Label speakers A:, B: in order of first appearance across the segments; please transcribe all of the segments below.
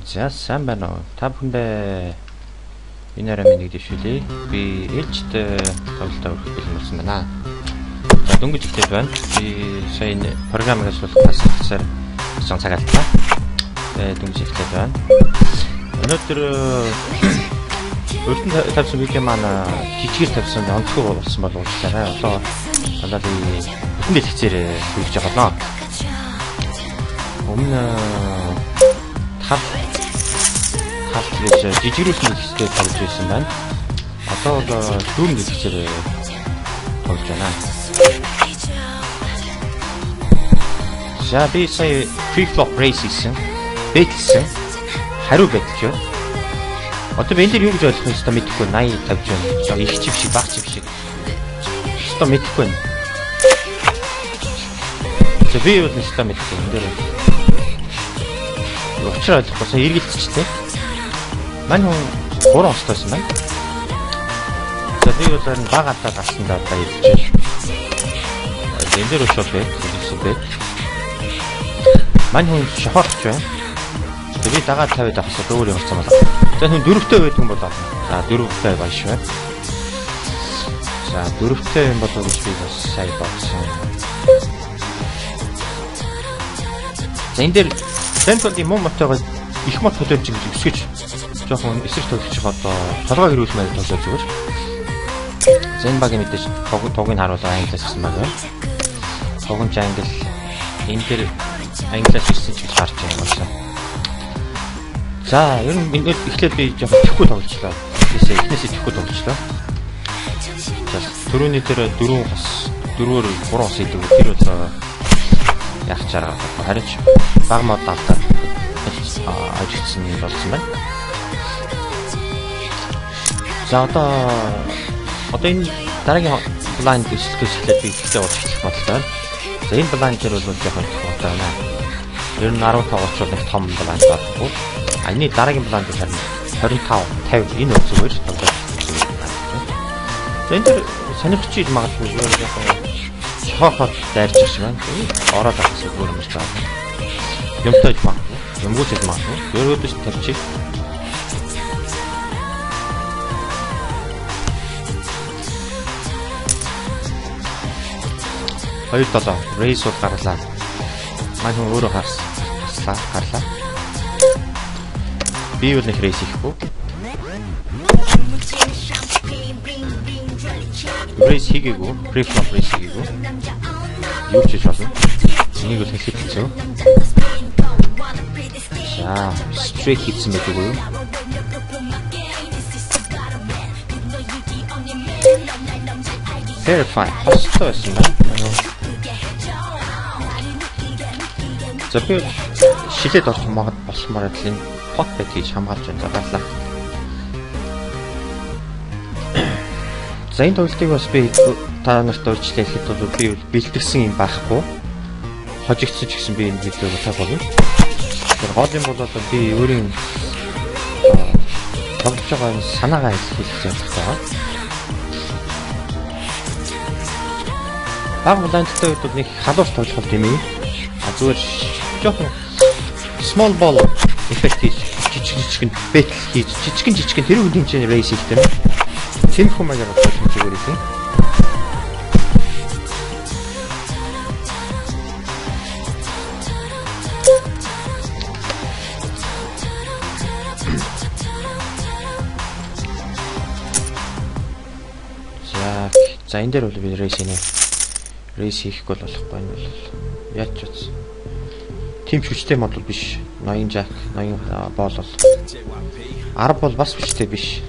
A: За сайн байна уу? Та бүхэндээ энэ арай мэнийг дэвшүүлье. Би ээлжтэй тоглолтоо өргөх бэлэн болсон байна. За дөнгөж ихтэй байна. Би сая энэ програмыг асуулах тасалсаар гэсэн цагаалтлаа. Дөнгөж ихтэй байна. Өнөөдөр өөртөө тавьсан видео маань жижигэр тавьсан онцгой болсон болов уу гэхээр одоо бүхэн дэлгэцээр хүргэж байгаа болно. Өмнө гэж жижигрүүлсэн хэлхтэй тавьж байсан байна. Одоо бол дүүрэн хэлхчээр тавьж байна. За би сая free flop race хийсэн. Бэтлсэн. Хариу бэтлж байна. Одоо би энэ дээр юу гэж ойлгох юм бэ? Мэдэхгүй 80 тавьж байна. Их чив шиг, баг чив шиг. Одоо мэдэхгүй байна. За би бол нэстэ мэдэхгүй энэ дээр. Учир ойлгохгүй эргэлцчихтэй. Мань хүн 3 остойсэн байна. За би бол энэ баг атаа гарсандаа баярлж байна. Энэ дээр өшөө бэ. Мань хүн шохорч байна. Би дагаад тавиад авсад өөр юм болсон байна. За хүн дөрөвтэй байдаг юм болоо. За дөрөвтэй баяш байна. За дөрөвтэй юм болоо гэж би бас сайн бодсон. За энэ дээр Сэнтоли муу мотойгоо их мод хөдөлж өсгөж жоохон эсрэг төлөвч одоо толгой хөрвүүлмээр төлөж зүгээр. За энэ багийн мэдээж тогийг харуулсан англиас гэсэн баг байна. Тогомж англи энэ дээр англиас ирсэн ч гэж харж байгаа юм байна. За ер нь эхлээд би жоохон тэхгүй тоглочлоо. Эхнээсээ тэхгүй тоглочлоо. За түрүүний дээр 4 хос 4-өөр 3 хос идэв. Тэр бол яг чараа харин ч баг мод автаа ажигдсан юм болсон байна. За одоо энэ дараагийн блайнд бичлэгээс эхлээд би ихтэй болж эхлэх бодолтой байна. За энэ блайнд дээр бол жоохон тохиолдол байна. Ер нь 15 очрол нэг том блайнд байхгүй. Эний дараагийн блайнд дээр 25 50 энэ зүгээр тоглож байна. За энэ дээр сонирхчиж магадгүй жоохон хохот дайрчих шиг байна. Ороод авах зүгээр юм шиг байна. Юмтайж магадгүй. Юмгүйсэж магадгүй. Өөрөөдөө ч тавьчих. Хоёр долоо рейс бол гарлаа. Мань хүн өөрөө гарлаа. Би юу нэг рейс хийхгүй. Рейс хийгээгүй. Free flop рейс хийгээгүй. Юу ч хийж болно. Энийг бол хийх хэцүү. За, straight хийсэн байдаг уу? Verify. Хостой байсан байна. За би шилээд орж болсмоор л энэ pot bet хийж хамгаалж байна. Гарлаа. За энэ тоглолтыг бас би та нарт урьдчилан хэлэхэд бол би бэлтгэсэн юм байхгүй. Хожигдсон ч гэсэн би энэ видеог таг болно. Тэр гол юм бол би өөрийн тоглож байгаа санаагаа хэлэх гэж байна. Баг улаантай үед нэг халуурч тоглох юм ээ. Зүгээр жоохон small ball effect хийж жижигэн bet хийж жижигэн тэр үеийн хэмжээний race хийхтэй. Тэн хүмүүгээр болох зүгээр юм. За энэ дээр бол би race хийхгүй болохгүй юм бол яаж ч үз. Тим хүчтэй мод бол биш. 80 jack, 80 боол бол 10 бол бас хүчтэй биш.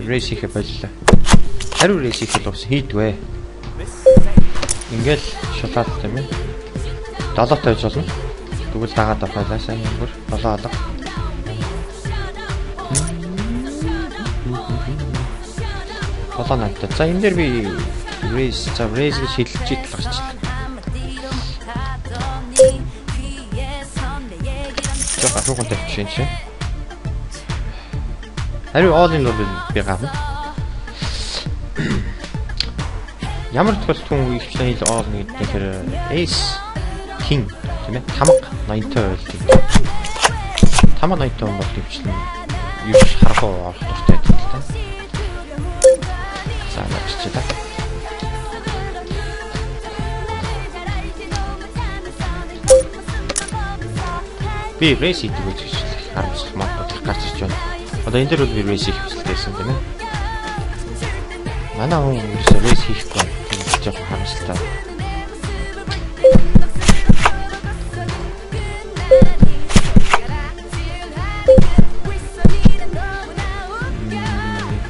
A: Race хийхэ боллоо. Хариу race хийх бол хийдвэ. Ингээл шатаад тийм ээ. 7 тавьж болно. Тэгвэл дагаад авахлаа сайн өнгөр 7 алга. Болоо надад. За энэ дээр би race гэж хэлж идэл гарчлаа. Жоо гашуухан тавьчихсан чинь. Хариу all in бол би гарна. Ямар тохиолдолд ихтэй all in гэхээр ace king тийм ээ хамаг 80% 580 он бол хөвчлэн юу харахгүй авах дуртай гэдэг л та. За начиж та. Би рейс хийдэг гэж харамсах магадгүй гарч ирж байна. Одоо энэ дээр бол би рейс хийх хүсэлтэйсэн тийм ээ. Манай хүн ерөөсөө рейс хийхгүй гэж жоохон харамсалтай.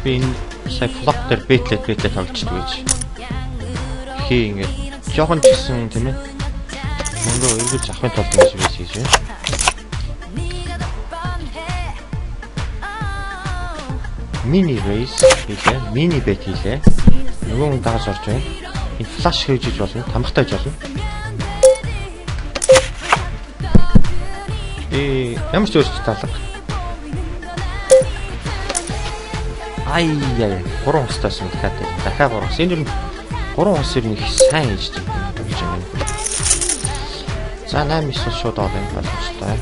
A: Би сая флот дээр бэтлээ тоглож гэж. Хий ингээд жоохон ч гэсэн тийм ээ. Мөнгө эргэж авахын тулд ингэж рейс хийж байна. Мини рейс хийлээ, мини бет хийлээ. Нөгөө хүн дагаж орж байна. Энэ флаш хийж болно, тамхтай хийж болно. Ямар ч өөрчлөлт талга. Ай яа, 3 хостаас юм дахиад. Дахиад 3 хос. Энэ 3 хос ер нь их сайн хийж байна. За 8 9 шууд орно боломжтой.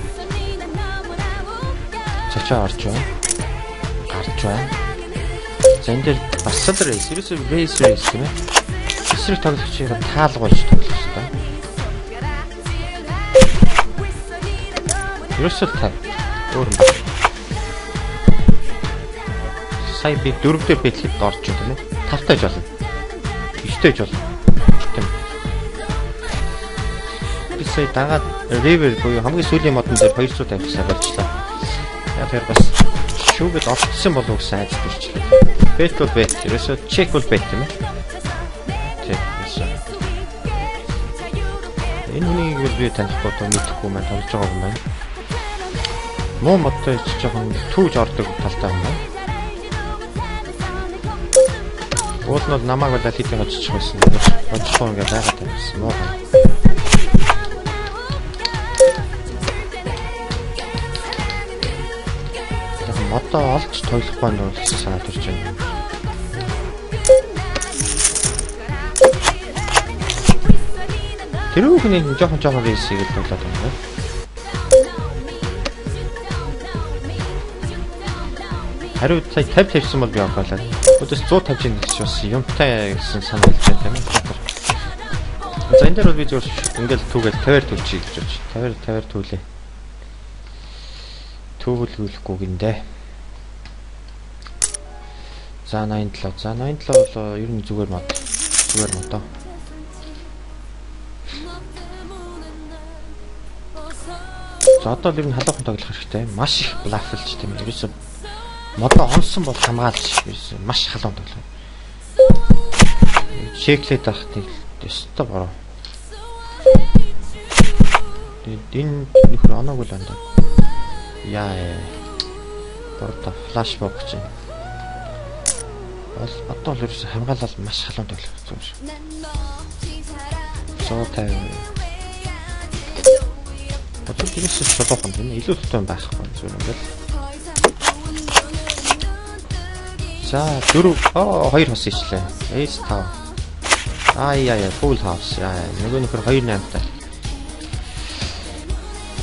A: Цачаа орж байна. За энэ дээр бас л рейс, ерөөсөө рейс тийм ээ. Эсрэг тоглогчийг таалгуулж тоглох хэрэгтэй. Ерөөсөө тав. Өөр юм байна. Сая би 4 дээр бэтлэхэд орж байна тийм ээ. 5 тааж болно. 9 тааж болно. Тийм. Би сая дагаад ривер буюу хамгийн сүүлийн модон дээр 200 тавьчихсан болчихлоо. Яг тэр бас шүүгээд олцсон болов уу гэсэн айдас төрчлээ. Бэт бол бэт. Ерөөсөө чек бол бэт юм ээ. Тийм. Энэ хүнийг би танихгүй тоо мэдэхгүй маань тоглож байгаа юм байна. Муу модтой жоохон түүж ордог талтай юм байна. Уул нь намайг бол алидын очиж байсан. Очихгүй ингээ байгаад байсан. Муу. Одоо олж тоглох байна уу гэсэн санаа төрж байна. Тэр үхний жоохон рейсийг л тоглоод байна. Хариу цай 50 тавьсан бол би авахлаа. Өдөөс 150 гэж бас юмтай гэсэн санаа хэлж байна тийм ээ. За энэ дээр бол би зөвхөн ингээл түүгээл 50-аар төлчих гэж байна. 50-аар түлээ. Төвлгүүлэхгүй гиндэ. За 87. За 87 бол ер нь зүгээр мод. Зүгээр мод. За одоо л ер нь халуухан тоглох хэрэгтэй. Маш их блафлж тийм ээ. Ерөөсө модоо онсон бол хамгаалж ерөөсө маш халуун тоглох. Чеклээд авах тийм өстой бороо. Энэ нөхөр оноогүй л байна. Яа. Бороо флаш моб гэж. Одоо л ерөөсө хамгаалал маш халуун тоглох юм шиг. 150. Одоо тиймээс шалгах юм тийм илүү тутам байхгүй зүгээр юм байна. За 4 2 хос ичлээ. Ace 5. Яа full house. Нөгөө нөхөр 28 таа.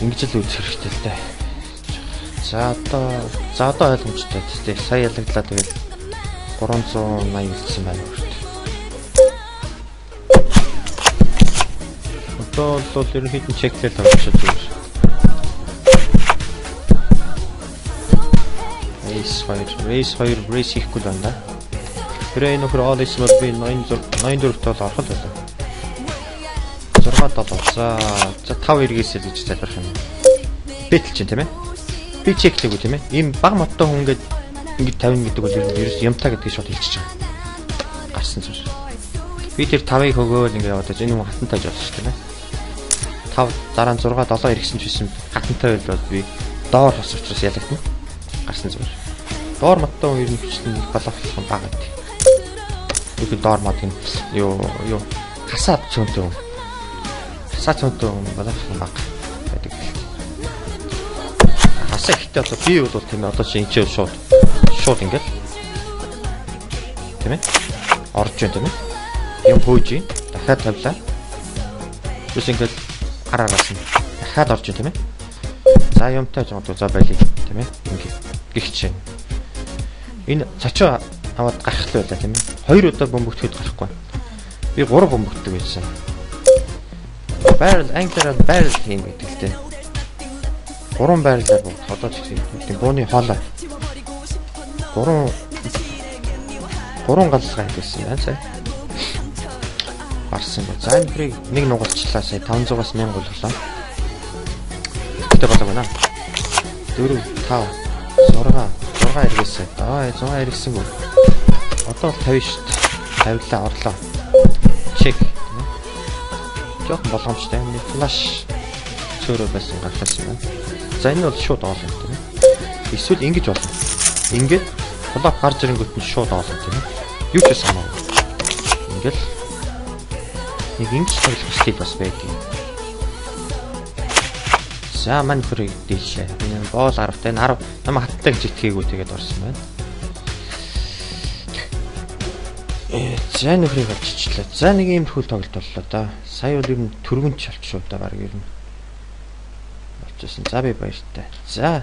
A: Ингэж л үзэх хэрэгтэй л дээ. За одоо ойлгомжтой тийм сая ялагдлаа тэгэл 380 үлдсэн байна үрт. Одоо бол ерөнхийдөө чеклээд тавьчихсан зүгээр. Race 2 race хийхгүй байна. Тэр энэ нөхөр all is бол би 84 тол орох л байлаа. 6 7. За 5 эргээс л гэж залбирх юм. Бэтл чинь тийм ээ. Би чеклэегүй тийм ээ. Ийм баг модтой хүн ингээд 50 гэдэг бол ерөөс юмтаа гэдгийг шууд хэлчихэж байгаа. Гарсан зүйл. Би тэр 5-ыг хөгөөл ингээд одоо энэ хүн хатантай болж байна шүү дээ. 5 дараа нь 6 7 иргсэн ч байсан хатантай бол би доор хос учраас ялагдана. Гарсан зүйл. Доор модтой хүн ер нь хичнээн балафлах юм бага гэдэг. Үгүй доор мод юм юу хасаад цөөнтэй хүн. Хасаад цөөнтэй хүн балафлах юм бага гэдэг. Хасаа ихтэй одоо би бол тийм одоо чи энэ шууд ингээд тийм ээ орж байна тийм ээ юм хөөж дахиад тавлаа. Үс ингээд гараараас нь дахиад орж байна тийм ээ За юмтай жоо за байлиг тийм ээ. Ингээ гихч. Энэ цочоо аваад гарах л байла тийм ээ. 2 удаа бөмбөгтөхөд гарахгүй. Би 3 бөмбөгтдөг байсан. Barrel anchor barrel юм гэдэгтэй. 3 байрлалаар бодож тийм бууны хоолой. 3 галзлага хийсэн байна сая. Барсан бай. За энэ нэг нугалчлаа сая 500-аас 1000 боллоо. Тэ болоо гэнэ. 4 5 6 эргээсэй. Аа 100 эргэсэнгүй. Одоо 50 шүү дээ. 50лаа орлоо. Чек. Жохон болгоомжтой юм. Флаш цөөрөө байсан гаргасан байна. За энэ бол шууд оолно тийм ээ. Эсвэл ингэж болно. Ингээд блок гарч ирэнгүүт нь шууд оолно тийм ээ. Юу ч санаагүй. Ингээл нэг ингэж тоглох стил бас байдаг. За мань хүрээ дийлээ. Энэ боол 10-тай 10 намайг хаттай гэж итгээгүй тэгээд орсон байна. За нөхрийг олчихлаа. За нэг юм хөл тоглолт боллоо да. Сая бол ер нь түргэнч болчих шүү да баг ер нь. Болчихсон. За би баяртай. За